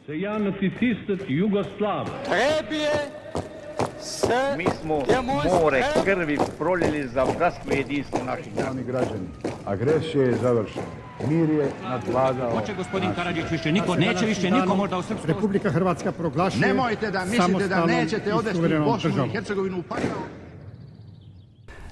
Seja nacististet Jugoslav. Mi smo more krvi prolili za bratstvo i jedinstvo naših građani. Agresija je završena. Mir je nadvladao. Hoće gospodin Karadžić više niko, neće više niko možda u Srpsku. Republika Hrvatska proglašuje. Nemojte da mislite da nećete odvesti Bosnu i Hercegovinu u pakao.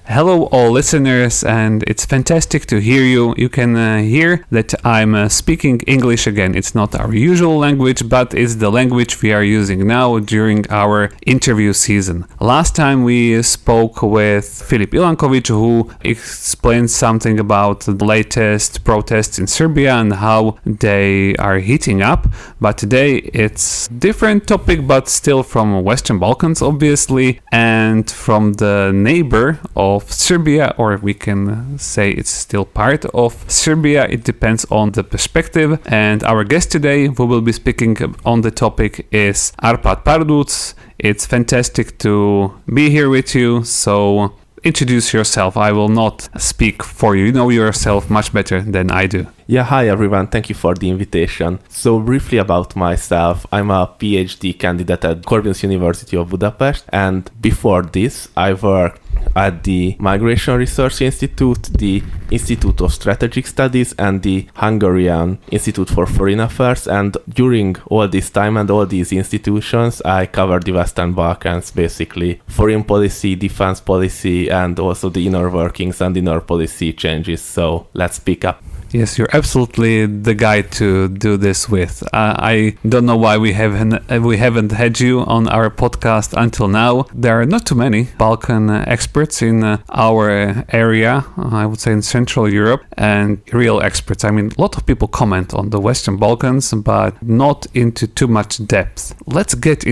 Hello, all listeners, and it's fantastic to hear you. You can hear that I'm speaking English again. It's not our usual language, but it's the language we are using now during our interview season. Last time we spoke with Filip Ilankovic, who explained something about the latest protests in Serbia and how they are heating up. But today it's different topic, but still from Western Balkans, obviously, and from the neighbor of Serbia, or we can say it's still part of Serbia. It depends on the perspective. And our guest today, who will be speaking on the topic, is Árpád Párdcz. It's fantastic to be here with you. So introduce yourself. I will not speak for you. You know yourself much better than I do. Yeah, hi everyone. Thank you for the invitation. So briefly about myself, I'm a PhD candidate at Corvinus University of Budapest, and before this I worked at the Migration Research Institute, the Institute of Strategic Studies, and the Hungarian Institute for Foreign Affairs. And during all this time and all these institutions, I covered the Western Balkans, basically foreign policy, defense policy, and also the inner workings and inner policy changes. So let's pick up. Yes, you're absolutely the guy to do this with. I don't know why we haven't had you on our podcast until now. There are not too many Balkan experts in our area, I would say in Central Europe, and real experts. I mean, a lot of people comment on the Western Balkans, but not into too much depth. Let's get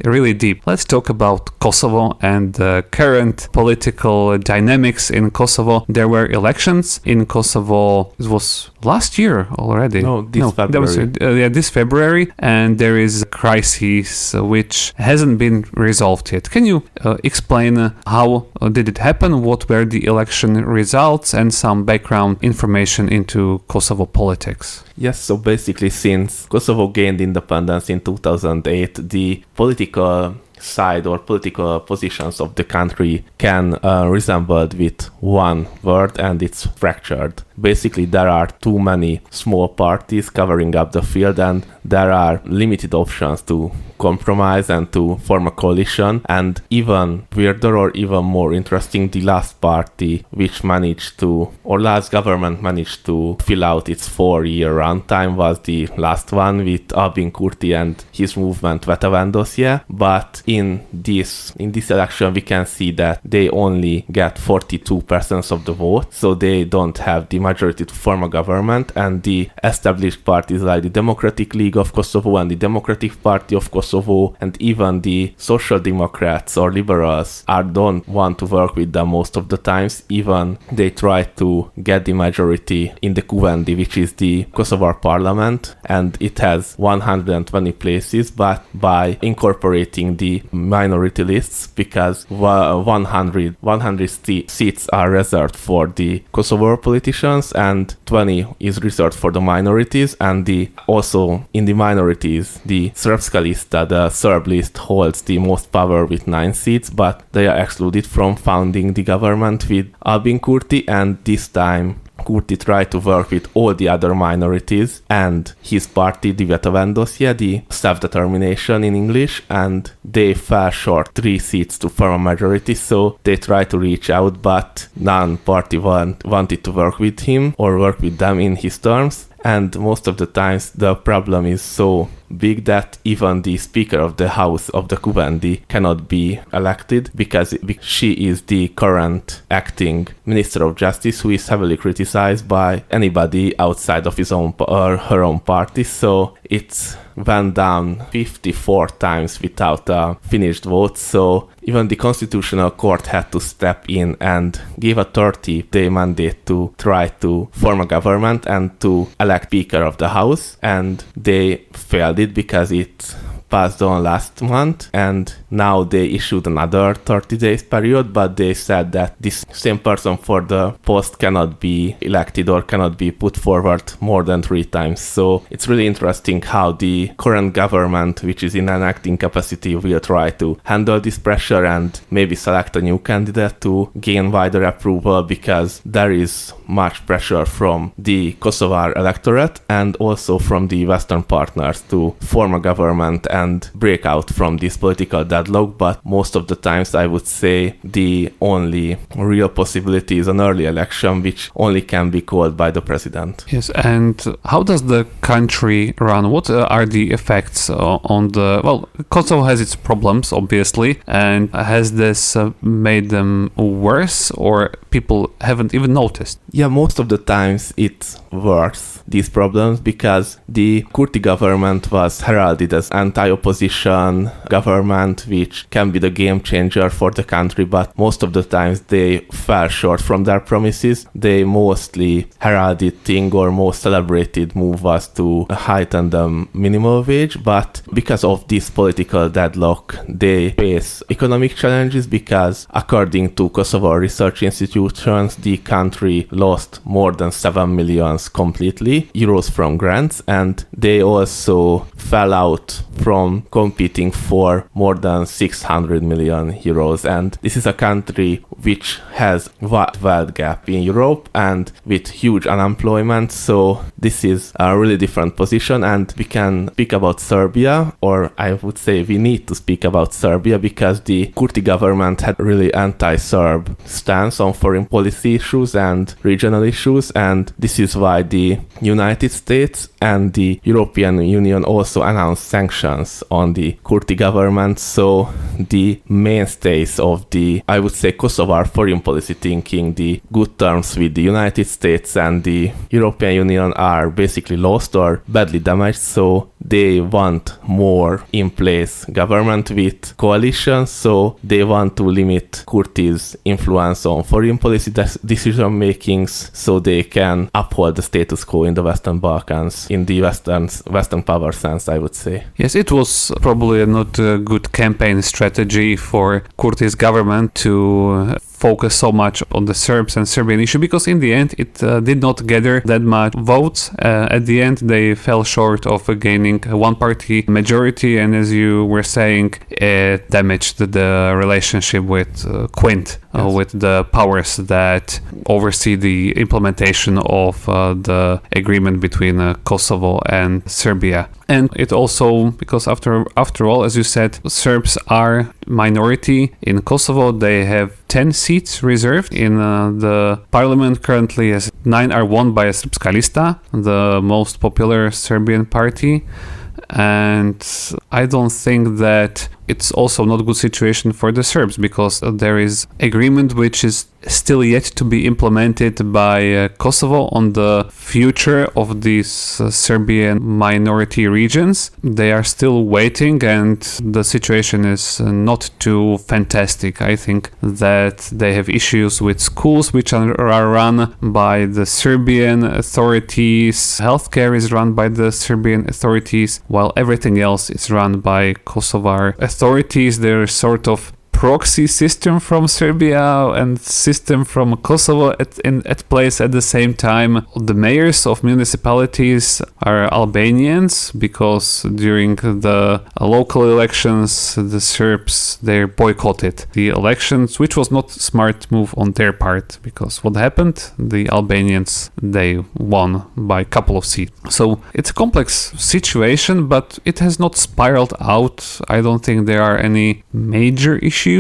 really deep. Let's talk about Kosovo and the current political dynamics in Kosovo. There were elections in Kosovo. It was last year already. February. That was this February, and there is a crisis which hasn't been resolved yet. Can you explain how did it happen? What were the election results and some background information into Kosovo politics? Yes, so basically since Kosovo gained independence in 2008, the political side or political positions of the country can resemble with one word, and it's fractured. Basically, there are too many small parties covering up the field, and there are limited options to compromise and to form a coalition. And even weirder or even more interesting, the last government managed to fill out its 4-year runtime was the last one with Albin Kurti and his movement Vetëvendosje. But in this election, we can see that they only get 42% of the vote, so they don't have the majority to form a government. And the established parties like the Democratic League of Kosovo and the Democratic Party of Kosovo and even the Social Democrats or Liberals don't want to work with them most of the times. Even they try to get the majority in the Kuvendi, which is the Kosovar parliament, and it has 120 places, but by incorporating the minority lists, because 100 seats are reserved for the Kosovo politicians and 20 is reserved for the minorities. And also in the minorities, the Srpska lista, the Serb list, holds the most power with 9 seats, but they are excluded from founding the government with Albin Kurti. And this time Kurti tried to work with all the other minorities and his party, the Vetëvendosje, the self-determination in English, and they fell short 3 seats to form a majority. So they tried to reach out, but none party wanted to work with him or work with them in his terms. And most of the times the problem is so big that even the Speaker of the House of the Kuvendi cannot be elected, because she is the current acting Minister of Justice, who is heavily criticized by anybody outside of his own or her own party. So it's went down 54 times without a finished vote. So even the Constitutional Court had to step in and give a 30-day mandate to try to form a government and to elect Speaker of the House, and they failed it because it passed on last month, and now they issued another 30 days period, but they said that this same person for the post cannot be elected or cannot be put forward more than 3 times. So it's really interesting how the current government, which is in an acting capacity, will try to handle this pressure and maybe select a new candidate to gain wider approval, because there is much pressure from the Kosovar electorate and also from the Western partners to form a government and break out from this political deadlock. But most of the times I would say the only real possibility is an early election, which only can be called by the president. Yes, and how does the country run? What are the effects on the... Well, Kosovo has its problems, obviously, and has this made them worse, or people haven't even noticed? Yeah, most of the times it's worse, these problems, because the Kurti government was heralded as anti-opposition government, which can be the game changer for the country, but most of the times they fell short from their promises. The mostly heralded thing or most celebrated move was to heighten the minimum wage, but because of this political deadlock, they face economic challenges, because according to Kosovo research institutions, the country lost more than 7 million completely euros from grants, and they also fell out from competing for more than 600 million euros. And this is a country which has wide wealth gap in Europe and with huge unemployment, so this is a really different position. And we can speak about Serbia, or I would say we need to speak about Serbia, because the Kurti government had really anti-Serb stance on foreign policy issues and regional issues, and this is why the United States and the European Union also announced sanctions on the Kurti government. So the mainstays of the, I would say, Kosovar foreign policy thinking, the good terms with the United States and the European Union, are basically lost or badly damaged. So they want more in place government with coalition, so they want to limit Kurti's influence on foreign policy decision makings, so they can uphold the status quo in the Western Balkans, in the Western power sense, I would say. Yes, it was probably not a good campaign strategy for Kurti's government to focus so much on the Serbs and Serbian issue, because in the end it did not gather that much votes. At the end they fell short of gaining a one-party majority, and as you were saying, it damaged the relationship with Quint, with the powers that oversee the implementation of the agreement between Kosovo and Serbia. And it also, because after all, as you said, Serbs are minority in Kosovo. They have 10 seats reserved in the parliament currently, as 9 are won by Srpska Lista, the most popular Serbian party. And I don't think that it's also not a good situation for the Serbs, because there is agreement which is still yet to be implemented by Kosovo on the future of these Serbian minority regions. They are still waiting, and the situation is not too fantastic. I think that they have issues with schools which are run by the Serbian authorities. Healthcare is run by the Serbian authorities, while everything else is run by Kosovar authorities. They're sort of proxy system from Serbia and system from Kosovo at place at the same time. The mayors of municipalities are Albanians, because during the local elections the Serbs, they boycotted the elections, which was not a smart move on their part, because what happened? The Albanians, they won by a couple of seats. So it's a complex situation, but it has not spiraled out. I don't think there are any major issues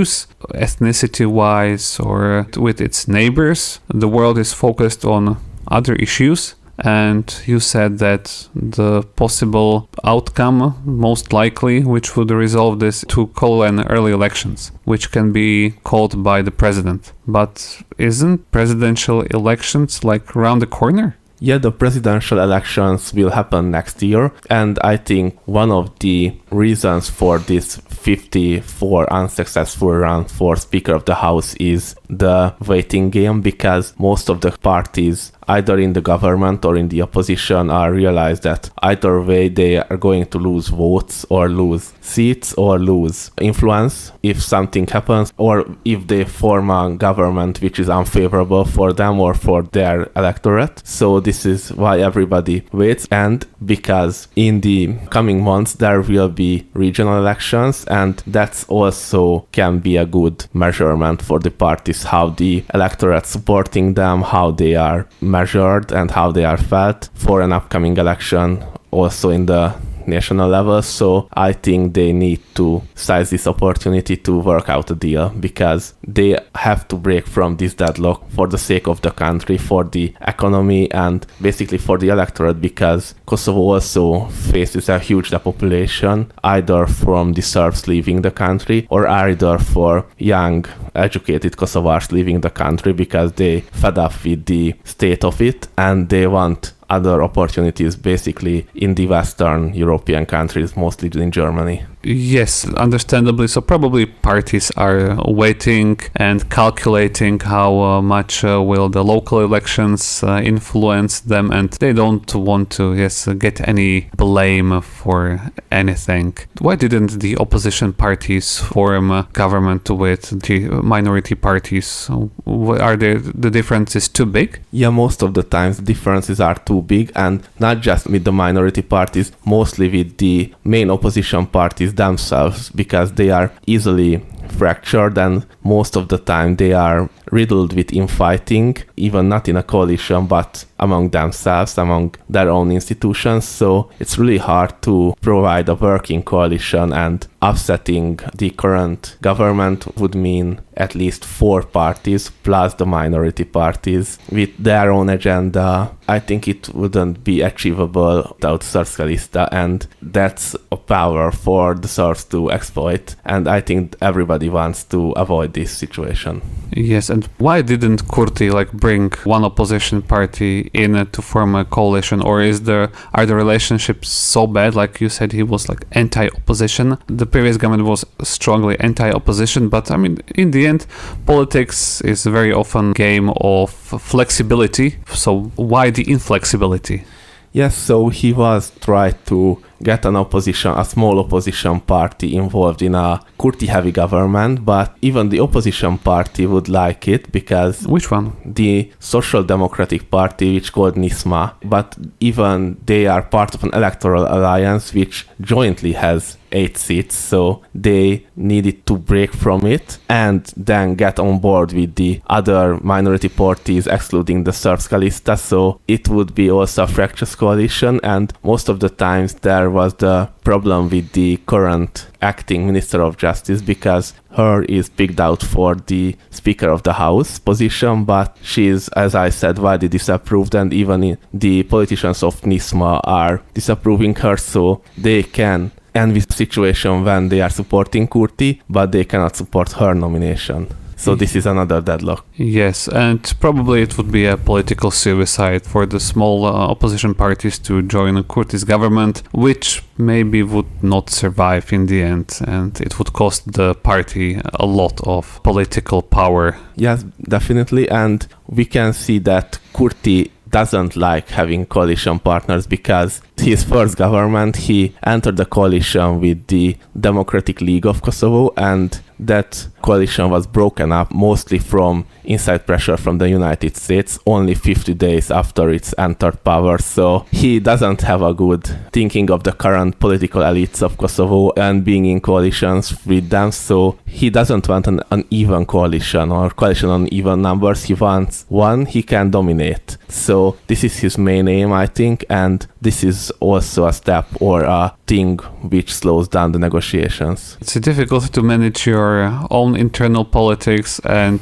ethnicity-wise or with its neighbors. The world is focused on other issues, and you said that the possible outcome, most likely, which would resolve this, to call an early elections, which can be called by the president. But isn't presidential elections like around the corner? Yeah, the presidential elections will happen next year, and I think one of the reasons for this 54 unsuccessful run for Speaker of the House is the waiting game, because most of the parties either in the government or in the opposition are realized that either way they are going to lose votes or lose seats or lose influence if something happens, or if they form a government which is unfavorable for them or for their electorate. So this is why everybody waits, and because in the coming months there will be regional elections, and that's also can be a good measurement for the parties, how the electorate supporting them, how they are measured and how they are felt for an upcoming election also in the national level. So I think they need to seize this opportunity to work out a deal, because they have to break from this deadlock for the sake of the country, for the economy, and basically for the electorate, because Kosovo also faces a huge depopulation, either from the Serbs leaving the country or either for young educated Kosovars leaving the country because they fed up with the state of it and they want other opportunities basically in the Western European countries, mostly in Germany. Yes, understandably. So probably parties are waiting and calculating how much will the local elections influence them, and they don't want to get any blame for anything. Why didn't the opposition parties form a government with the minority parties? Are the differences too big? Yeah, most of the times the differences are too big, and not just with the minority parties, mostly with the main opposition parties themselves, because they are easily fractured and most of the time they are riddled with infighting, even not in a coalition but among themselves, among their own institutions. So it's really hard to provide a working coalition, and upsetting the current government would mean at least 4 parties plus the minority parties with their own agenda. I think it wouldn't be achievable without Srpska lista, and that's a power for the Serbs to exploit, and I think everybody wants to avoid this situation. Yes, and why didn't Kurti bring one opposition party in to form a coalition, or are the relationships so bad? Like you said, he was anti-opposition. The previous government was strongly anti-opposition, but I mean, in the end, politics is very often a game of flexibility. So why the inflexibility? Yes, so he was trying to get a small opposition party involved in a Kurti-heavy government, but even the opposition party would like it because... Which one? The Social Democratic Party, which called NISMA, but even they are part of an electoral alliance which jointly has 8 seats, so they needed to break from it and then get on board with the other minority parties, excluding the Srpska lista, so it would be also a fractious coalition, and most of the times there was the problem with the current acting Minister of Justice, because her is picked out for the Speaker of the House position, but she is, as I said, widely disapproved, and even the politicians of NISMA are disapproving her, so they can end this situation when they are supporting Kurti, but they cannot support her nomination. So this is another deadlock. Yes, and probably it would be a political suicide for the small opposition parties to join Kurti's government, which maybe would not survive in the end, and it would cost the party a lot of political power. Yes, definitely, and we can see that Kurti doesn't like having coalition partners, because his first government, he entered the coalition with the Democratic League of Kosovo, and that coalition was broken up mostly from inside pressure from the United States only 50 days after it's entered power. So he doesn't have a good thinking of the current political elites of Kosovo and being in coalitions with them. So he doesn't want an uneven coalition or coalition on even numbers. He wants one he can dominate. So this is his main aim, I think, and this is also a step or a thing which slows down the negotiations. It's difficult to manage your own internal politics, and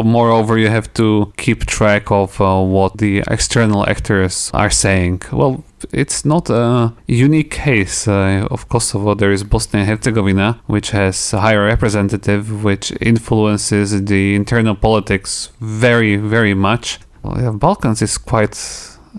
moreover you have to keep track of what the external actors are saying. Well, it's not a unique case of Kosovo. There is Bosnia and Herzegovina, which has a higher representative, which influences the internal politics very, very much. Well, yeah, Balkans is quite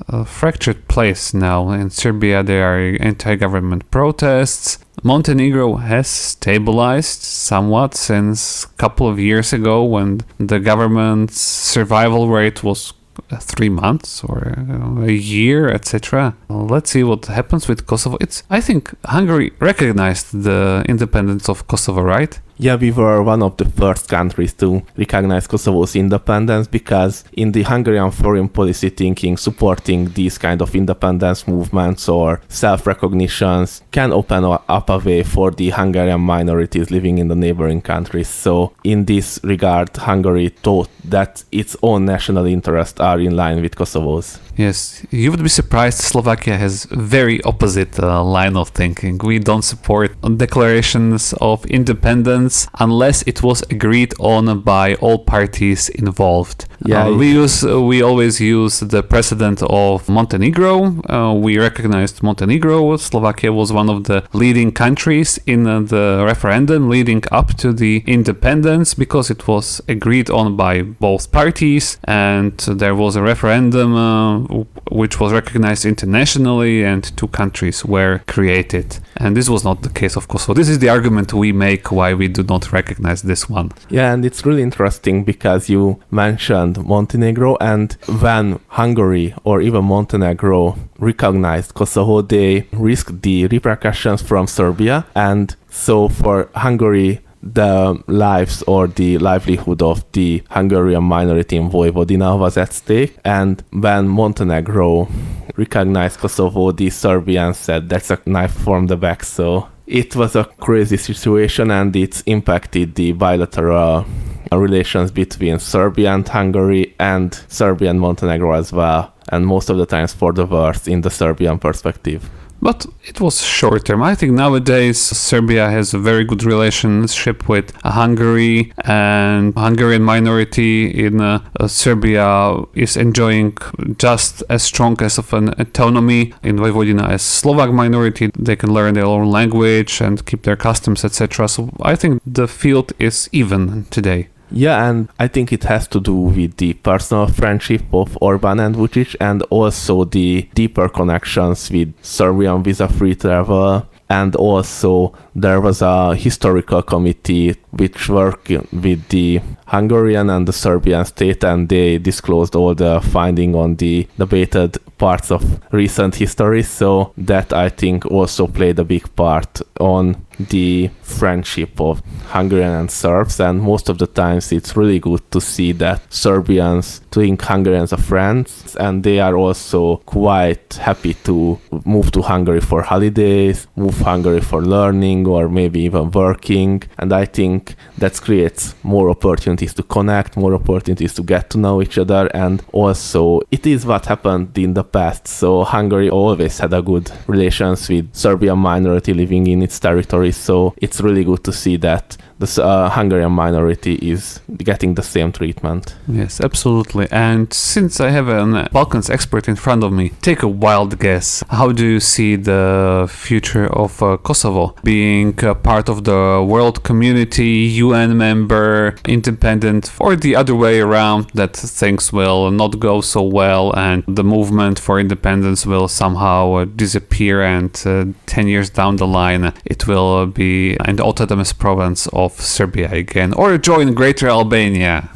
a fractured place now. In Serbia, there are anti-government protests. Montenegro has stabilized somewhat since a couple of years ago when the government's survival rate was 3 months or a year, etc. Let's see what happens with Kosovo. I think Hungary recognized the independence of Kosovo, right? Yeah, we were one of the first countries to recognize Kosovo's independence because in the Hungarian foreign policy thinking, supporting these kind of independence movements or self-recognitions can open up a way for the Hungarian minorities living in the neighboring countries. So in this regard, Hungary thought that its own national interests are in line with Kosovo's. Yes, you would be surprised. Slovakia has very opposite line of thinking. We don't support declarations of independence unless it was agreed on by all parties involved. Yeah, we always use the precedent of Montenegro. We recognized Montenegro. Slovakia was one of the leading countries in the referendum leading up to the independence because it was agreed on by both parties, and there was a referendum which was recognized internationally, and 2 countries were created. And this was not the case of Kosovo. This is the argument we make why we do not recognize this one. Yeah, and it's really interesting because you mentioned Montenegro, and when Hungary or even Montenegro recognized Kosovo, they risked the repercussions from Serbia. And so for Hungary, the lives or the livelihood of the Hungarian minority in Vojvodina was at stake. And when Montenegro recognized Kosovo, the Serbians said that's a knife from the back. So it was a crazy situation, and it's impacted the bilateral relations between Serbia and Hungary and Serbia and Montenegro as well. And most of the times for the worse in the Serbian perspective. But it was short term. I think nowadays Serbia has a very good relationship with Hungary, and Hungarian minority in Serbia is enjoying just as strong as of an autonomy in Vojvodina as Slovak minority. They can learn their own language and keep their customs, etc. So I think the field is even today. Yeah, and I think it has to do with the personal friendship of Orbán and Vučić, and also the deeper connections with Serbian visa-free travel. And also there was a historical committee which worked with the Hungarian and the Serbian state, and they disclosed all the finding on the debated parts of recent history. So that, I think, also played a big part on the friendship of Hungarian and Serbs. And most of the times it's really good to see that Serbians think Hungarians are friends, and they are also quite happy to move to Hungary for holidays, move Hungary for learning, or maybe even working. And I think that creates more opportunities to connect, more opportunities to get to know each other. And also it is what happened in the past. So Hungary always had a good relations with Serbian minority living in its territory. So it's really good to see that the Hungarian minority is getting the same treatment. Yes, absolutely. And since I have a Balkans expert in front of me, take a wild guess. How do you see the future of Kosovo? Being part of the world community, UN member, independent, or the other way around, that things will not go so well and the movement for independence will somehow disappear, and 10 years down the line it will be an autonomous province of Serbia again, or join Greater Albania?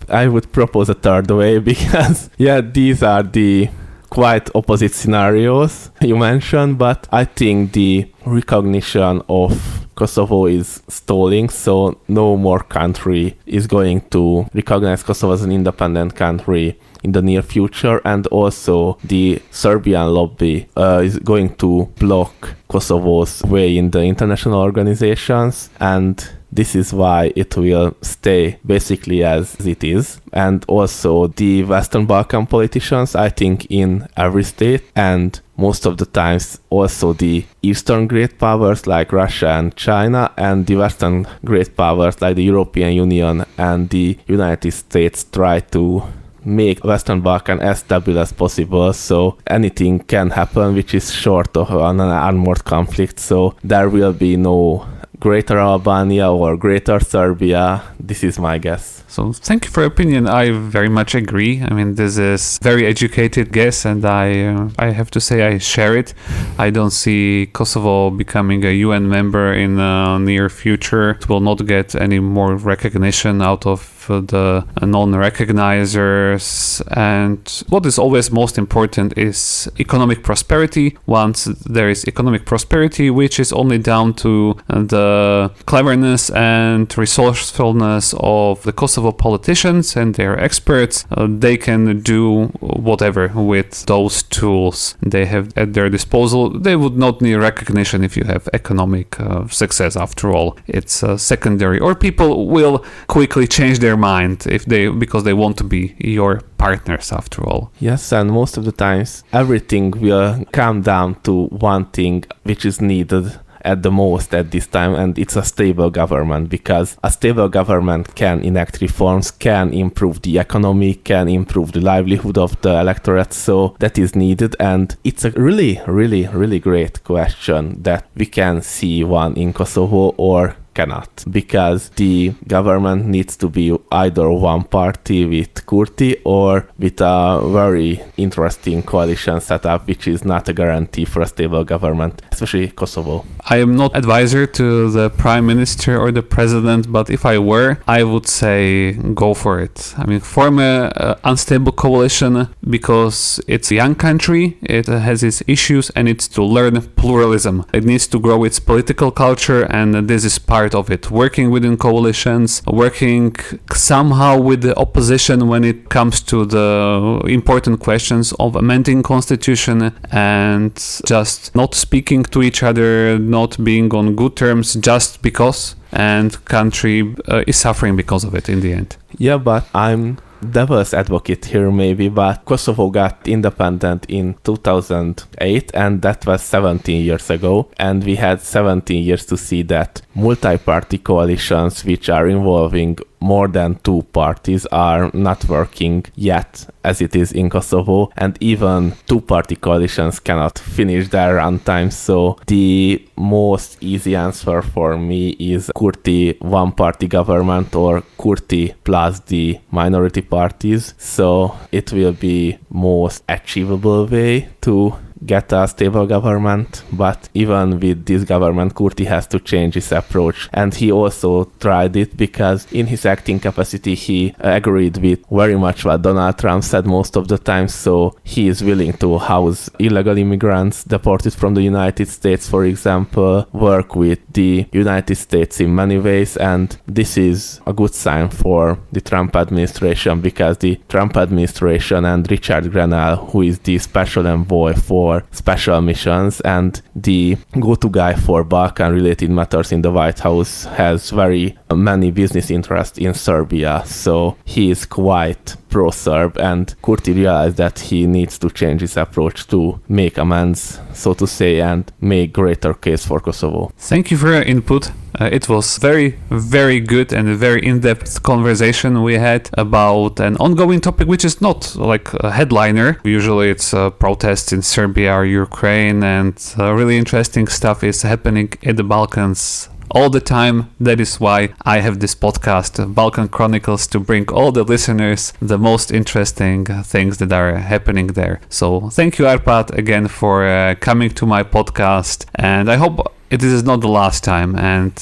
I would propose a third way because, these are the quite opposite scenarios you mentioned, but I think the recognition of Kosovo is stalling, so no more country is going to recognize Kosovo as an independent country in the near future. And also the Serbian lobby is going to block Kosovo's way in the international organizations, and this is why it will stay basically as it is. And also the Western Balkan politicians, I think, in every state, and most of the times also the Eastern great powers like Russia and China, and the Western great powers like the European Union and the United States, try to make Western Balkan as stable as possible, so anything can happen which is short of an armored conflict. So there will be no Greater Albania or Greater Serbia. This is my guess. So thank you for your opinion. I very much agree. I mean, this is very educated guess, and I have to say I share it. I don't see Kosovo becoming a UN member in the near future. It will not get any more recognition out of the non-recognizers, and what is always most important is economic prosperity. Once there is economic prosperity, which is only down to the cleverness and resourcefulness of the Kosovo politicians and their experts, they can do whatever with those tools they have at their disposal. They would not need recognition if you have economic success. After all, it's secondary, or people will quickly change their mind because they want to be your partners after all. Yes, and most of the times everything will come down to one thing which is needed at the most at this time, and it's a stable government, because a stable government can enact reforms, can improve the economy, can improve the livelihood of the electorate, so that is needed. And it's a really great question that we can see one in Kosovo or cannot, because the government needs to be either one party with Kurti or with a very interesting coalition setup, which is not a guarantee for a stable government, especially Kosovo. I am not advisor to the prime minister or the president, but if I were, I would say go for it. I mean, form a unstable coalition, because it's a young country, it has its issues, and it's to learn pluralism. It needs to grow its political culture, and this is part of it. Working within coalitions, working somehow with the opposition when it comes to the important questions of amending constitution, and just not speaking to each other, not being on good terms just because, and country is suffering because of it in the end. Yeah, but I'm devil's advocate here maybe, but Kosovo got independent in 2008, and that was 17 years ago, and we had 17 years to see that multi-party coalitions which are involving more than two parties are not working yet as it is in Kosovo, and even two-party coalitions cannot finish their runtime. So the most easy answer for me is Kurti one-party government or Kurti plus the minority parties. So it will be most achievable way to get a stable government, but even with this government, Kurti has to change his approach, and he also tried it, because in his acting capacity he agreed with very much what Donald Trump said most of the time, so he is willing to house illegal immigrants deported from the United States, for example, work with the United States in many ways, and this is a good sign for the Trump administration, because the Trump administration and Richard Grenell, who is the special envoy for special missions and the go-to guy for Balkan-related matters in the White House, has very many business interests in Serbia, so he is quite pro-Serb, and Kurti realized that he needs to change his approach to make amends, so to say, and make greater case for Kosovo. Thank you for your input. It was very good and a very in-depth conversation we had about an ongoing topic, which is not like a headliner. Usually it's protests in Serbia or Ukraine, and really interesting stuff is happening in the Balkans all the time. That is why I have this podcast, Balkan Chronicles, to bring all the listeners the most interesting things that are happening there. So thank you, Árpád, again for coming to my podcast, and I hope this is not the last time, and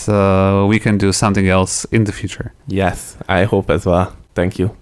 we can do something else in the future. Yes, I hope as well. Thank you.